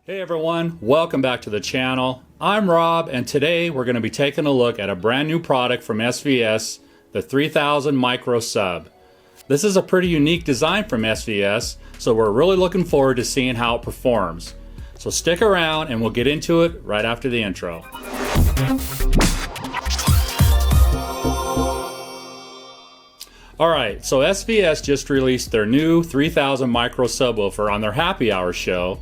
Hey everyone, welcome back to the channel. I'm Rob, and today we're going to be taking a look at a brand new product from SVS, the 3000 Micro Sub. This is a pretty unique design from SVS, so we're really looking forward to seeing how it performs. So stick around and we'll get into it right after the intro. Alright, so SVS just released their new 3000 Micro Subwoofer on their happy hour show.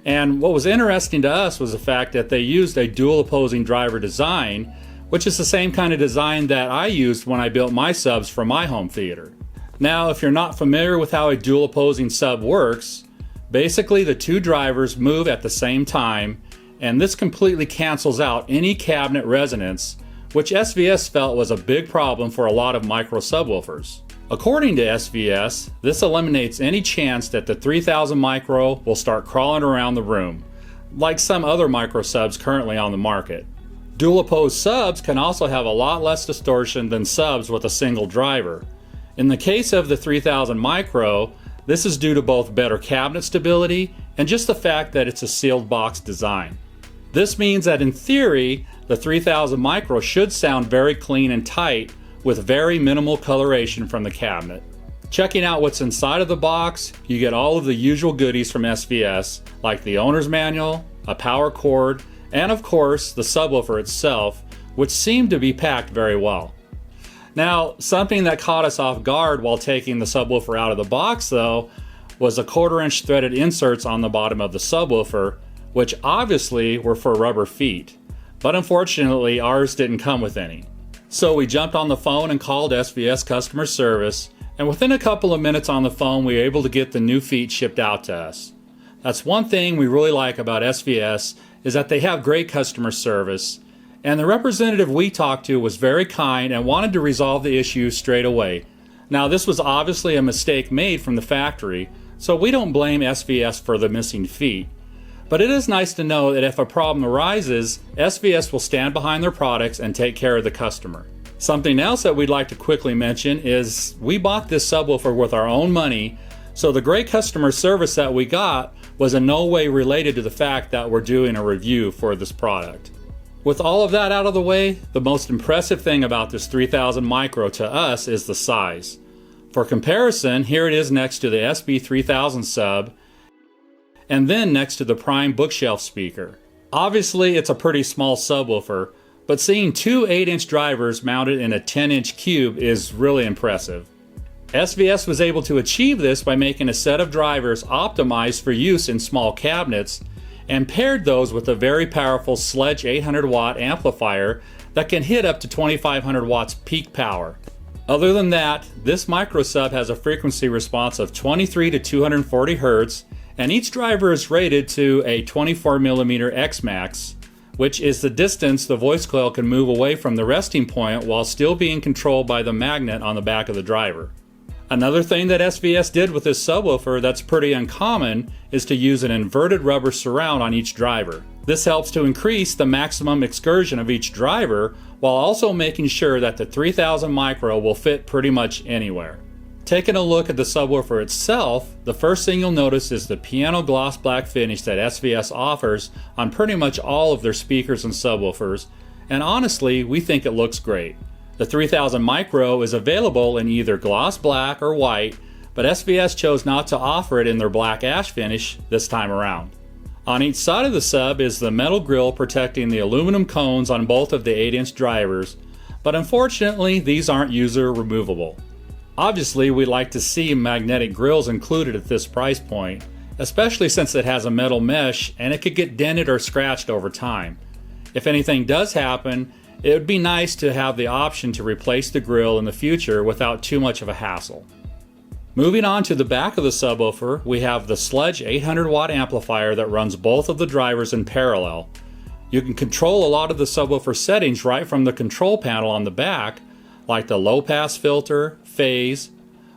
And what was interesting to us was the fact that they used a dual opposing driver design, which is the same kind of design that I used when I built my subs for my home theater. Now, if you're not familiar with how a dual opposing sub works, basically the two drivers move at the same time, and this completely cancels out any cabinet resonance, which SVS felt was a big problem for a lot of micro subwoofers. According to SVS, this eliminates any chance that the 3000 Micro will start crawling around the room, like some other micro subs currently on the market. Dual opposed subs can also have a lot less distortion than subs with a single driver. In the case of the 3000 Micro, this is due to both better cabinet stability and just the fact that it's a sealed box design. This means that in theory, the 3000 Micro should sound very clean and tight, with very minimal coloration from the cabinet. Checking out what's inside of the box, you get all of the usual goodies from SVS, like the owner's manual, a power cord, and of course the subwoofer itself, which seemed to be packed very well. Now, something that caught us off guard while taking the subwoofer out of the box though, was the 1/4-inch threaded inserts on the bottom of the subwoofer, which obviously were for rubber feet, but unfortunately ours didn't come with any. So we jumped on the phone and called SVS customer service, and within a couple of minutes on the phone we were able to get the new feet shipped out to us. That's one thing we really like about SVS, is that they have great customer service, and the representative we talked to was very kind and wanted to resolve the issue straight away. Now, this was obviously a mistake made from the factory, so we don't blame SVS for the missing feet. But it is nice to know that if a problem arises, SVS will stand behind their products and take care of the customer. Something else that we'd like to quickly mention is we bought this subwoofer with our own money, so the great customer service that we got was in no way related to the fact that we're doing a review for this product. With all of that out of the way, the most impressive thing about this 3000 Micro to us is the size. For comparison, here it is next to the SB3000 sub, and then next to the Prime bookshelf speaker. Obviously it's a pretty small subwoofer, but seeing two 8-inch drivers mounted in a 10-inch cube is really impressive. SVS was able to achieve this by making a set of drivers optimized for use in small cabinets and paired those with a very powerful Sledge 800 watt amplifier that can hit up to 2500 watts peak power. Other than that, this micro sub has a frequency response of 23 to 240 Hz, and each driver is rated to a 24mm X-Max, which is the distance the voice coil can move away from the resting point while still being controlled by the magnet on the back of the driver. Another thing that SVS did with this subwoofer that's pretty uncommon is to use an inverted rubber surround on each driver. This helps to increase the maximum excursion of each driver while also making sure that the 3000 Micro will fit pretty much anywhere. Taking a look at the subwoofer itself, the first thing you'll notice is the piano gloss black finish that SVS offers on pretty much all of their speakers and subwoofers, and honestly, we think it looks great. The 3000 Micro is available in either gloss black or white, but SVS chose not to offer it in their black ash finish this time around. On each side of the sub is the metal grille protecting the aluminum cones on both of the 8-inch drivers, but unfortunately these aren't user removable. Obviously, we'd like to see magnetic grills included at this price point, especially since it has a metal mesh and it could get dented or scratched over time. If anything does happen, it would be nice to have the option to replace the grill in the future without too much of a hassle. Moving on to the back of the subwoofer, we have the Sledge 800 watt amplifier that runs both of the drivers in parallel. You can control a lot of the subwoofer settings right from the control panel on the back, like the low pass filter, phase,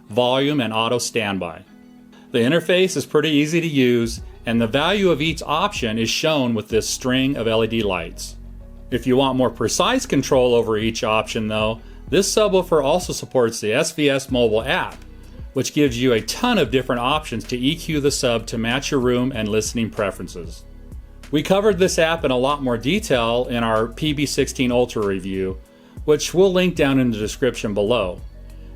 volume, and auto standby. The interface is pretty easy to use, and the value of each option is shown with this string of LED lights. If you want more precise control over each option though, this subwoofer also supports the SVS mobile app, which gives you a ton of different options to EQ the sub to match your room and listening preferences. We covered this app in a lot more detail in our PB16 Ultra review, which we'll link down in the description below.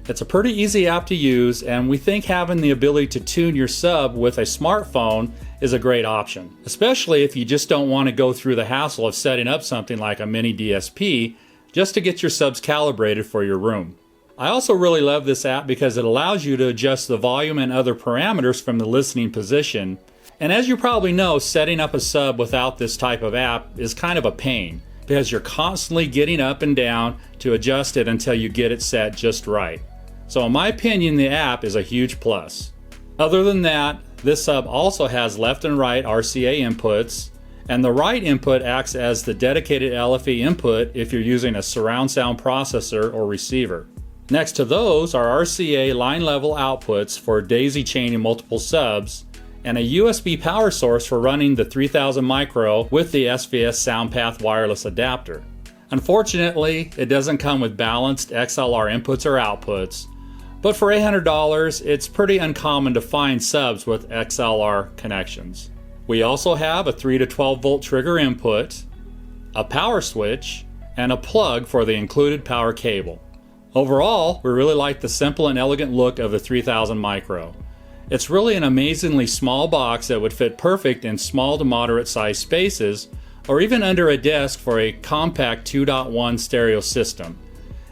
It's a pretty easy app to use, and we think having the ability to tune your sub with a smartphone is a great option, especially if you just don't want to go through the hassle of setting up something like a mini DSP just to get your subs calibrated for your room. I also really love this app because it allows you to adjust the volume and other parameters from the listening position. And as you probably know, setting up a sub without this type of app is kind of a pain because you're constantly getting up and down to adjust it until you get it set just right. So in my opinion, the app is a huge plus. Other than that, this sub also has left and right RCA inputs, and the right input acts as the dedicated LFE input if you're using a surround sound processor or receiver. Next to those are RCA line level outputs for daisy chaining multiple subs, and a USB power source for running the 3000 micro with the SVS SoundPath wireless adapter. Unfortunately, it doesn't come with balanced XLR inputs or outputs, but for $800, it's pretty uncommon to find subs with XLR connections. We also have a 3 to 12 volt trigger input, a power switch, and a plug for the included power cable. Overall, we really like the simple and elegant look of the 3000 micro. It's really an amazingly small box that would fit perfect in small to moderate sized spaces, or even under a desk for a compact 2.1 stereo system.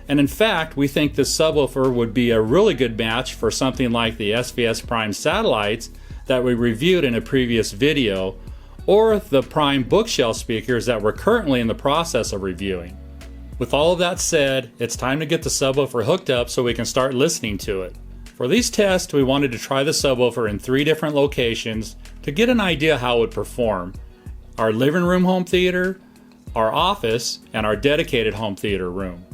And in fact, we think this subwoofer would be a really good match for something like the SVS Prime satellites that we reviewed in a previous video, or the Prime bookshelf speakers that we're currently in the process of reviewing. With all of that said, it's time to get the subwoofer hooked up so we can start listening to it. For these tests, we wanted to try the subwoofer in 3 different locations to get an idea how it would perform: our living room home theater, our office, and our dedicated home theater room.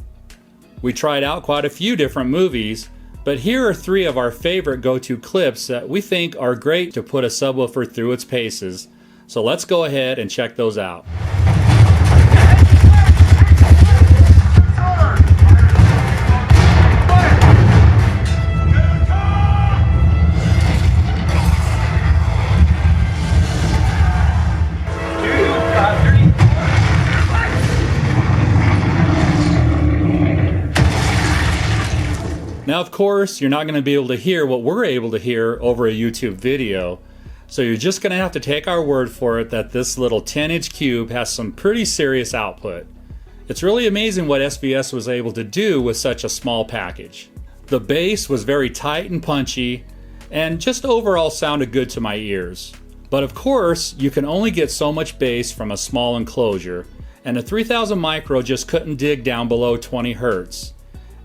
We tried out quite a few different movies, but here are 3 of our favorite go-to clips that we think are great to put a subwoofer through its paces. So let's go ahead and check those out. Now, of course, you're not going to be able to hear what we're able to hear over a YouTube video, so you're just going to have to take our word for it that this little 10-inch cube has some pretty serious output. It's really amazing what SVS was able to do with such a small package. The bass was very tight and punchy, and just overall sounded good to my ears. But of course, you can only get so much bass from a small enclosure, and the 3000 micro just couldn't dig down below 20 Hertz.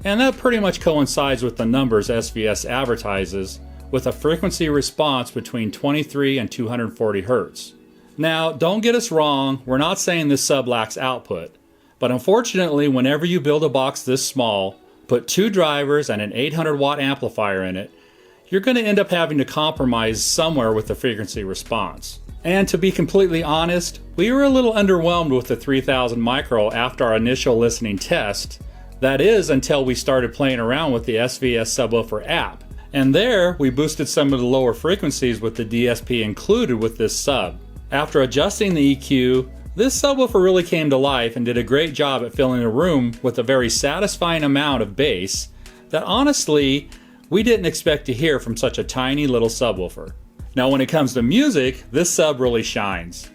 And that pretty much coincides with the numbers SVS advertises, with a frequency response between 23 and 240 Hertz. Now, don't get us wrong, we're not saying this sub lacks output, but unfortunately, whenever you build a box this small, put 2 drivers and an 800 watt amplifier in it, you're going to end up having to compromise somewhere with the frequency response. And to be completely honest, we were a little underwhelmed with the 3000 micro after our initial listening test. That is, until we started playing around with the SVS Subwoofer app. And there, we boosted some of the lower frequencies with the DSP included with this sub. After adjusting the EQ, this subwoofer really came to life and did a great job at filling a room with a very satisfying amount of bass that honestly, we didn't expect to hear from such a tiny little subwoofer. Now when it comes to music, this sub really shines.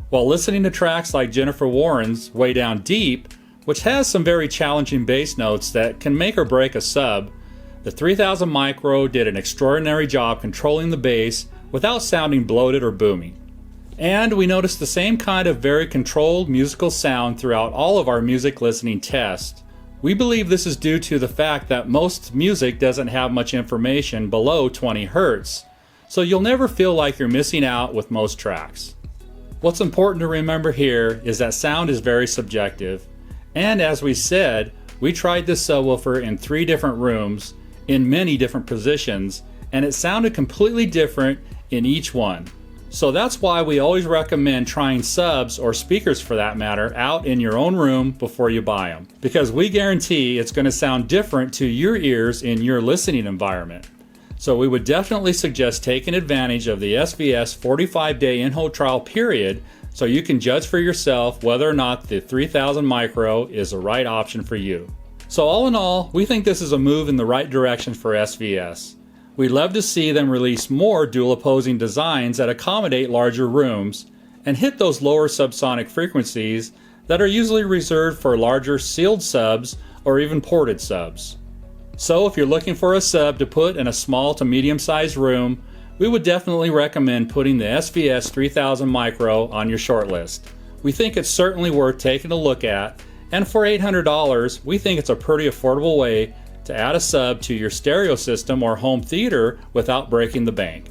While listening to tracks like Jennifer Warren's Way Down Deep, which has some very challenging bass notes that can make or break a sub, the 3000 micro did an extraordinary job controlling the bass without sounding bloated or booming. And we noticed the same kind of very controlled musical sound throughout all of our music listening tests. We believe this is due to the fact that most music doesn't have much information below 20 Hertz, so you'll never feel like you're missing out with most tracks. What's important to remember here is that sound is very subjective. And as we said, we tried this subwoofer in 3 different rooms, in many different positions, and it sounded completely different in each one. So that's why we always recommend trying subs, or speakers for that matter, out in your own room before you buy them. Because we guarantee it's going to sound different to your ears in your listening environment. So we would definitely suggest taking advantage of the SVS 45-day in-home trial period so you can judge for yourself whether or not the 3000 micro is the right option for you. So all in all, we think this is a move in the right direction for SVS. We'd love to see them release more dual opposing designs that accommodate larger rooms and hit those lower subsonic frequencies that are usually reserved for larger sealed subs or even ported subs. So if you're looking for a sub to put in a small to medium sized room, we would definitely recommend putting the SVS 3000 micro on your shortlist. We think it's certainly worth taking a look at, and for $800 we think it's a pretty affordable way to add a sub to your stereo system or home theater without breaking the bank.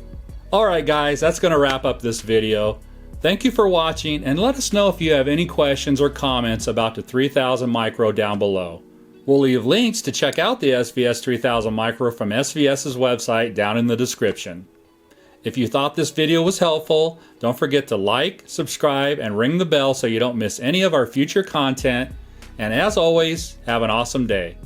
Alright guys, that's going to wrap up this video. Thank you for watching, and let us know if you have any questions or comments about the 3000 micro down below. We'll leave links to check out the SVS 3000 micro from SVS's website down in the description. If you thought this video was helpful, don't forget to like, subscribe, and ring the bell so you don't miss any of our future content. And as always, have an awesome day.